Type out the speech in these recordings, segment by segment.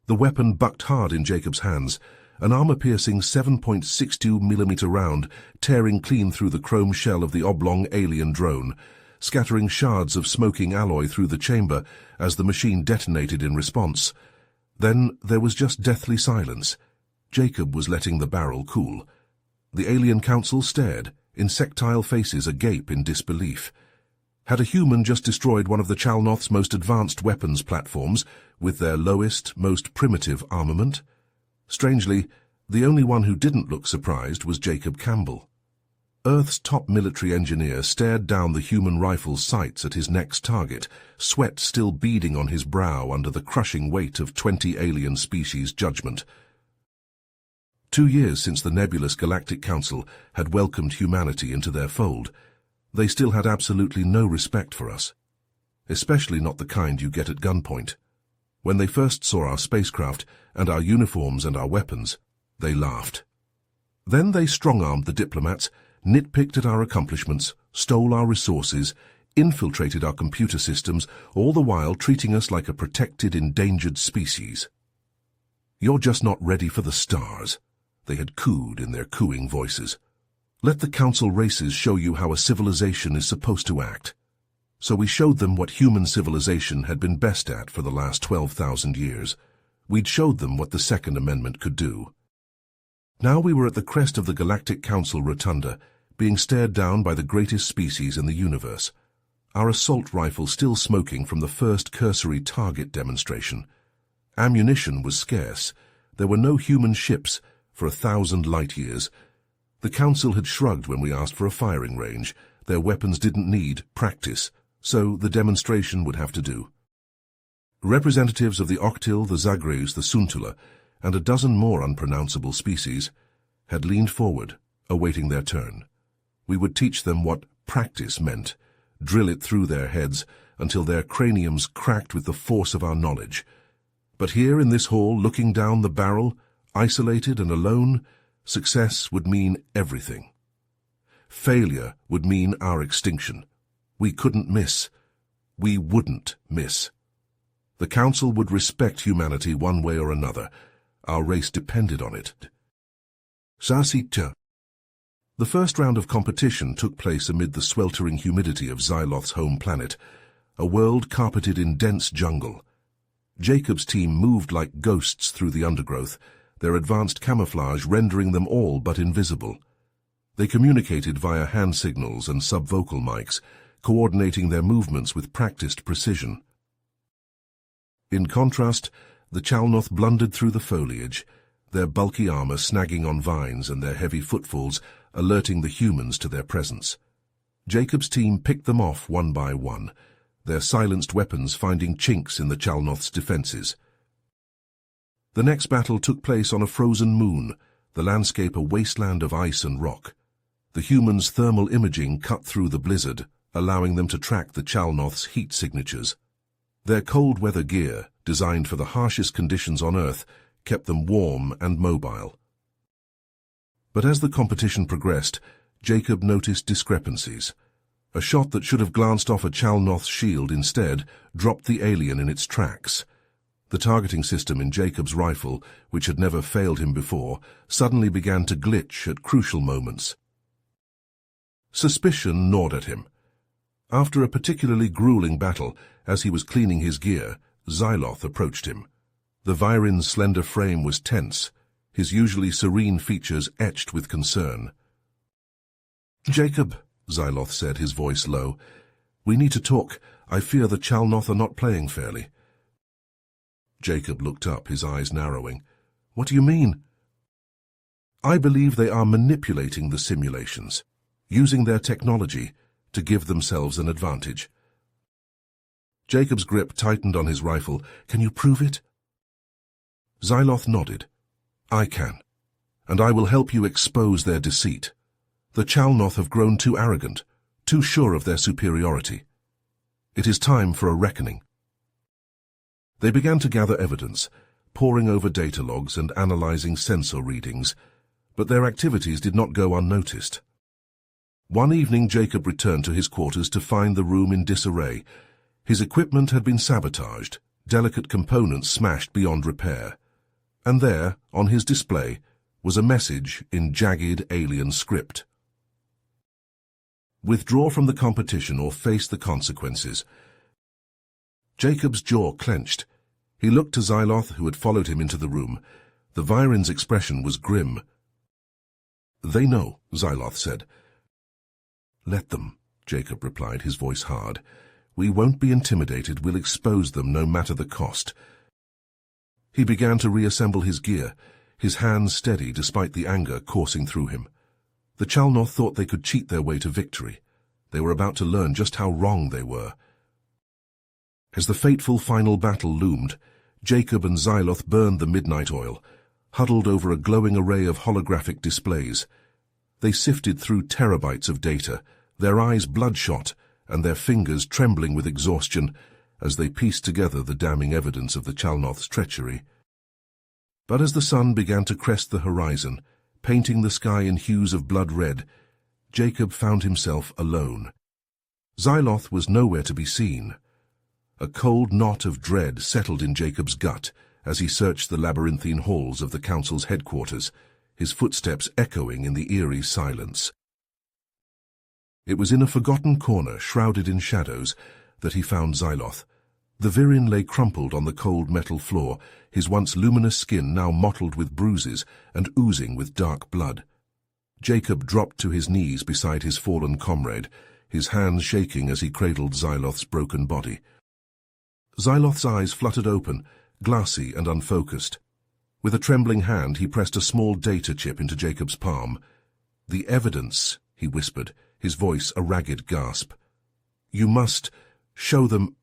The weapon bucked hard in Jacob's hands, an armor-piercing 7.62mm round tearing clean through the chrome shell of the oblong alien drone, scattering shards of smoking alloy through the chamber as the machine detonated in response. Then there was just deathly silence. Jacob was letting the barrel cool. The alien council stared, insectile faces agape in disbelief. Had a human just destroyed one of the Chalnoth's most advanced weapons platforms with their lowest, most primitive armament? Strangely, the only one who didn't look surprised was Jacob Campbell. Earth's top military engineer stared down the human rifle's sights at his next target, sweat still beading on his brow under the crushing weight of 20 alien species' judgment. 2 years since the nebulous Galactic Council had welcomed humanity into their fold, they still had absolutely no respect for us. Especially not the kind you get at gunpoint. When they first saw our spacecraft and our uniforms and our weapons, they laughed. Then they strong-armed the diplomats, nitpicked at our accomplishments, stole our resources, infiltrated our computer systems, all the while treating us like a protected, endangered species. "You're just not ready for the stars," they had cooed in their cooing voices. "Let the council races show you how a civilization is supposed to act." So we showed them what human civilization had been best at for the last 12,000 years. We'd showed them what the Second Amendment could do. Now we were at the crest of the Galactic Council rotunda, being stared down by the greatest species in the universe. Our assault rifle still smoking from the first cursory target demonstration. Ammunition was scarce. There were no human ships for 1,000 light years. The Council had shrugged when we asked for a firing range. Their weapons didn't need practice, so the demonstration would have to do. Representatives of the Octil, the Zagreus, the Suntula, and a dozen more unpronounceable species had leaned forward, awaiting their turn. We would teach them what practice meant, drill it through their heads until their craniums cracked with the force of our knowledge. But here in this hall, looking down the barrel, isolated and alone, success would mean everything. Failure would mean our extinction. We couldn't miss. We wouldn't miss. The Council would respect humanity one way or another. Our race depended on it. Sci-Fi. The first round of competition took place amid the sweltering humidity of Xyloth's home planet, a world carpeted in dense jungle. Jacob's team moved like ghosts through the undergrowth, their advanced camouflage rendering them all but invisible. They communicated via hand signals and subvocal mics, coordinating their movements with practiced precision. In contrast, the Chalnoth blundered through the foliage, their bulky armor snagging on vines and their heavy footfalls alerting the humans to their presence. Jacob's team picked them off one by one, their silenced weapons finding chinks in the Chalnoth's defenses. The next battle took place on a frozen moon, the landscape a wasteland of ice and rock. The humans' thermal imaging cut through the blizzard, allowing them to track the Chalnoth's heat signatures. Their cold weather gear, designed for the harshest conditions on Earth, kept them warm and mobile. But as the competition progressed, Jacob noticed discrepancies. A shot that should have glanced off a Chalnoth's shield instead dropped the alien in its tracks. The targeting system in Jacob's rifle, which had never failed him before, suddenly began to glitch at crucial moments. Suspicion gnawed at him. After a particularly grueling battle, as he was cleaning his gear, Xyloth approached him. The Virin's slender frame was tense, his usually serene features etched with concern. "Jacob," Xyloth said, his voice low, "we need to talk. I fear the Chalnoth are not playing fairly." Jacob looked up, his eyes narrowing. "What do you mean?" "I believe they are manipulating the simulations, using their technology to give themselves an advantage." Jacob's grip tightened on his rifle. "Can you prove it?" Xyloth nodded. "I can, and I will help you expose their deceit. The Chalnoth have grown too arrogant, too sure of their superiority. It is time for a reckoning." They began to gather evidence, poring over data logs and analyzing sensor readings, but their activities did not go unnoticed. One evening Jacob returned to his quarters to find the room in disarray. His equipment had been sabotaged, delicate components smashed beyond repair. And there, on his display, was a message in jagged alien script. Withdraw from the competition or face the consequences. Jacob's jaw clenched. He looked to Xyloth, who had followed him into the room. The Viren's expression was grim. "They know," Xyloth said. "Let them," Jacob replied, his voice hard. "We won't be intimidated. We'll expose them no matter the cost." He began to reassemble his gear, his hands steady despite the anger coursing through him. The Chalnoth thought they could cheat their way to victory. They were about to learn just how wrong they were. As the fateful final battle loomed, Jacob and Xyloth burned the midnight oil, huddled over a glowing array of holographic displays. They sifted through terabytes of data, their eyes bloodshot and their fingers trembling with exhaustion as they pieced together the damning evidence of the Chalnoth's treachery. But as the sun began to crest the horizon, painting the sky in hues of blood red, Jacob found himself alone. Xyloth was nowhere to be seen. A cold knot of dread settled in Jacob's gut as he searched the labyrinthine halls of the council's headquarters, his footsteps echoing in the eerie silence. It was in a forgotten corner, shrouded in shadows, that he found Xyloth. The Viren lay crumpled on the cold metal floor, his once luminous skin now mottled with bruises and oozing with dark blood. Jacob dropped to his knees beside his fallen comrade, his hands shaking as he cradled Xyloth's broken body. Xyloth's eyes fluttered open, glassy and unfocused. With a trembling hand, he pressed a small data chip into Jacob's palm. "The evidence," he whispered, his voice a ragged gasp. "You must show them."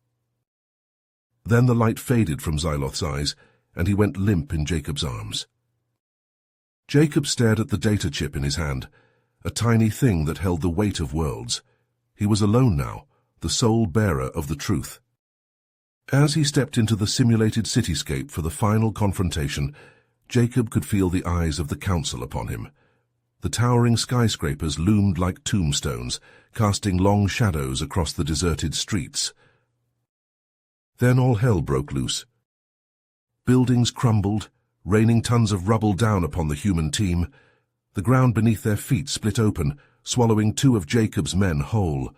Then the light faded from Xyloth's eyes, and he went limp in Jacob's arms. Jacob stared at the data chip in his hand, a tiny thing that held the weight of worlds. He was alone now, the sole bearer of the truth. As he stepped into the simulated cityscape for the final confrontation, Jacob could feel the eyes of the council upon him. The towering skyscrapers loomed like tombstones, casting long shadows across the deserted streets. Then all hell broke loose. Buildings crumbled, raining tons of rubble down upon the human team. The ground beneath their feet split open, swallowing two of Jacob's men whole.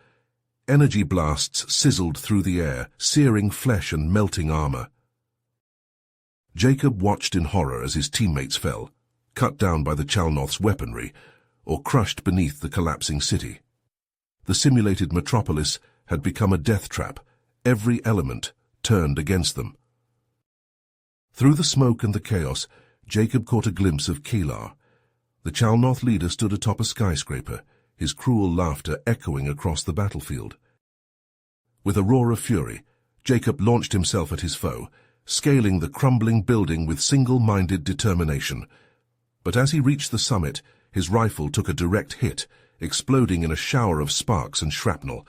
Energy blasts sizzled through the air, searing flesh and melting armor. Jacob watched in horror as his teammates fell, cut down by the Chalnoth's weaponry, or crushed beneath the collapsing city. The simulated metropolis had become a death trap, every element turned against them. Through the smoke and the chaos, Jacob caught a glimpse of Kelar. The Chalnoth leader stood atop a skyscraper, his cruel laughter echoing across the battlefield. With a roar of fury, Jacob launched himself at his foe, scaling the crumbling building with single-minded determination. But as he reached the summit, his rifle took a direct hit, exploding in a shower of sparks and shrapnel.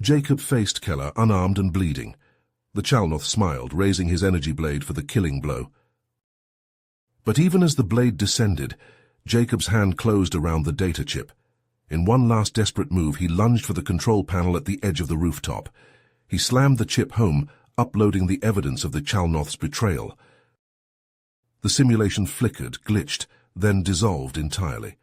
Jacob faced Kelar, unarmed and bleeding. The Chalnoth smiled, raising his energy blade for the killing blow. But even as the blade descended, Jacob's hand closed around the data chip. In one last desperate move, he lunged for the control panel at the edge of the rooftop. He slammed the chip home, uploading the evidence of the Chalnoth's betrayal. The simulation flickered, glitched, then dissolved entirely.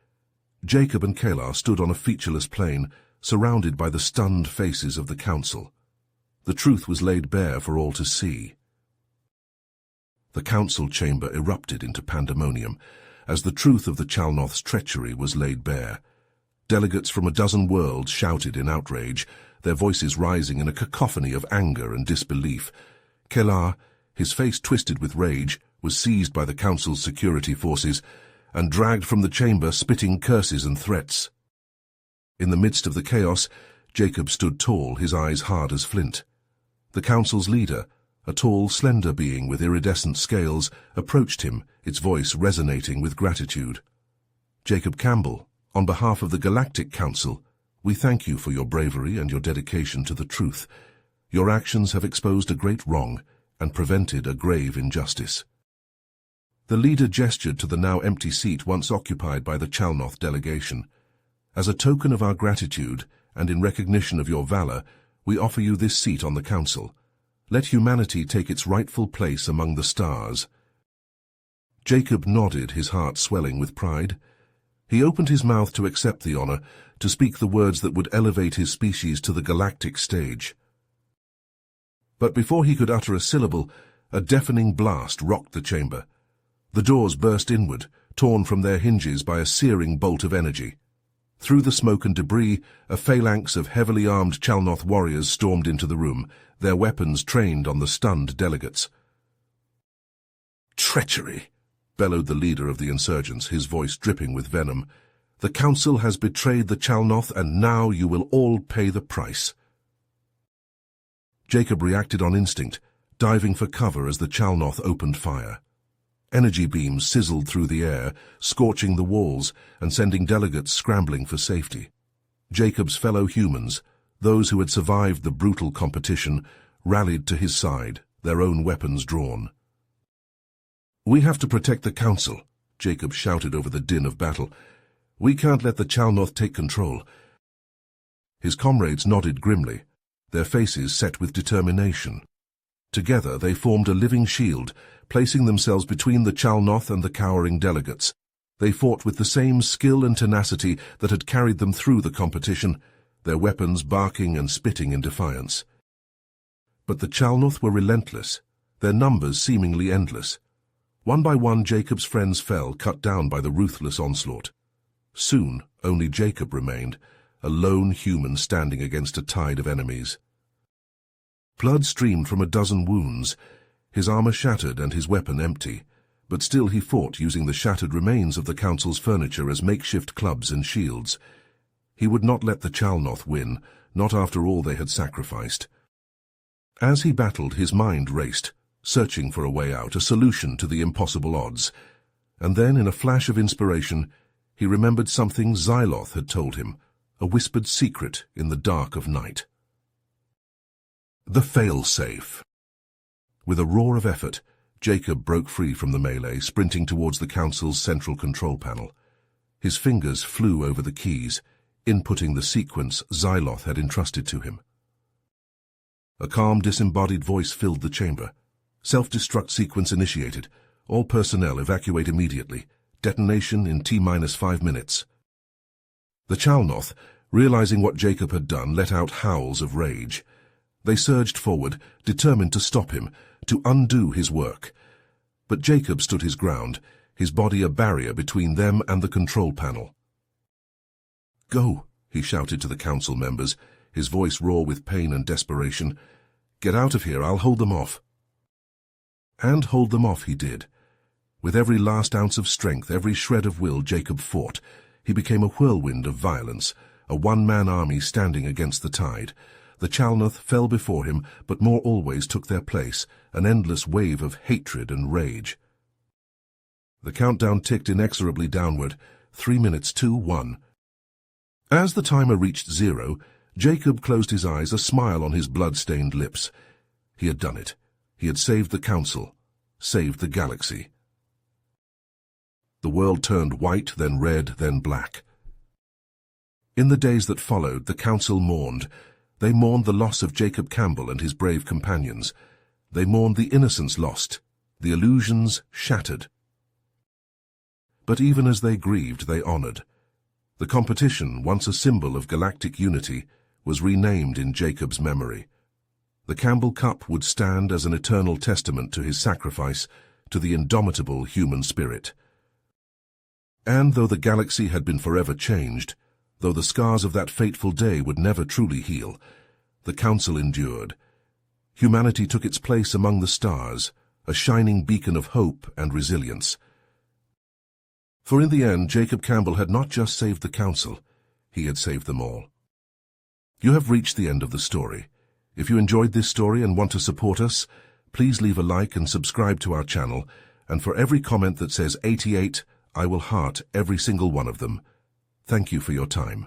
Jacob and Kelar stood on a featureless plain, surrounded by the stunned faces of the council. The truth was laid bare for all to see. The council chamber erupted into pandemonium, as the truth of the Chalnoth's treachery was laid bare. Delegates from a dozen worlds shouted in outrage, their voices rising in a cacophony of anger and disbelief. Kelar, his face twisted with rage, was seized by the council's security forces and dragged from the chamber, spitting curses and threats. In the midst of the chaos, Jacob stood tall, his eyes hard as flint. The council's leader, a tall, slender being with iridescent scales, approached him, its voice resonating with gratitude. "Jacob Campbell, on behalf of the Galactic Council, we thank you for your bravery and your dedication to the truth. Your actions have exposed a great wrong and prevented a grave injustice." The leader gestured to the now empty seat once occupied by the Chalnoth delegation. "As a token of our gratitude and in recognition of your valor, we offer you this seat on the council. Let humanity take its rightful place among the stars. Jacob nodded, his heart swelling with pride. He opened his mouth to accept the honor, to speak the words that would elevate his species to the galactic stage. But before he could utter a syllable, a deafening blast rocked the chamber. The doors burst inward, torn from their hinges by a searing bolt of energy. Through the smoke and debris, a phalanx of heavily armed Chalnoth warriors stormed into the room, their weapons trained on the stunned delegates. "Treachery!" bellowed the leader of the insurgents, his voice dripping with venom. "The council has betrayed the Chalnoth, and now you will all pay the price." Jacob reacted on instinct, diving for cover as the Chalnoth opened fire. Energy beams sizzled through the air, scorching the walls and sending delegates scrambling for safety. Jacob's fellow humans, those who had survived the brutal competition, rallied to his side, their own weapons drawn. "We have to protect the council," Jacob shouted over the din of battle. "We can't let the Chalnoth take control." His comrades nodded grimly, their faces set with determination. Together they formed a living shield, placing themselves between the Chalnoth and the cowering delegates. They fought with the same skill and tenacity that had carried them through the competition, their weapons barking and spitting in defiance. But the Chalnoth were relentless, their numbers seemingly endless. One by one Jacob's friends fell, cut down by the ruthless onslaught. Soon only Jacob remained, a lone human standing against a tide of enemies. Blood streamed from a dozen wounds, his armor shattered and his weapon empty, but still he fought using the shattered remains of the council's furniture as makeshift clubs and shields. He would not let the Chalnoth win, not after all they had sacrificed. As he battled, his mind raced, searching for a way out, a solution to the impossible odds. And then, in a flash of inspiration, he remembered something Xyloth had told him, a whispered secret in the dark of night. The fail-safe. With a roar of effort, Jacob broke free from the melee, sprinting towards the council's central control panel. His fingers flew over the keys, inputting the sequence Xyloth had entrusted to him. A calm, disembodied voice filled the chamber. Self-destruct sequence initiated. All personnel evacuate immediately. Detonation in T-minus 5 minutes. The Chalnoth, realizing what Jacob had done, let out howls of rage. They surged forward, determined to stop him, to undo his work. But Jacob stood his ground, his body a barrier between them and the control panel. "Go," he shouted to the council members, his voice raw with pain and desperation. "Get out of here, I'll hold them off." And hold them off he did. With every last ounce of strength, every shred of will, Jacob fought. He became a whirlwind of violence, a one-man army standing against the tide. The Chalnoth fell before him, but more always took their place, an endless wave of hatred and rage. The countdown ticked inexorably downward, 3 minutes, 2, 1. As the timer reached 0, Jacob closed his eyes, a smile on his blood-stained lips. He had done it. He had saved the council, saved the galaxy. The world turned white, then red, then black. In the days that followed, the council mourned. They mourned the loss of Jacob Campbell and his brave companions. They mourned the innocence lost, the illusions shattered. But even as they grieved, they honored. The competition, once a symbol of galactic unity, was renamed in Jacob's memory. The Campbell Cup would stand as an eternal testament to his sacrifice, to the indomitable human spirit. And though the galaxy had been forever changed, though the scars of that fateful day would never truly heal, the council endured. Humanity took its place among the stars, a shining beacon of hope and resilience. For in the end, Jacob Campbell had not just saved the council, he had saved them all. You have reached the end of the story. If you enjoyed this story and want to support us, please leave a like and subscribe to our channel, and for every comment that says 88, I will heart every single one of them. Thank you for your time.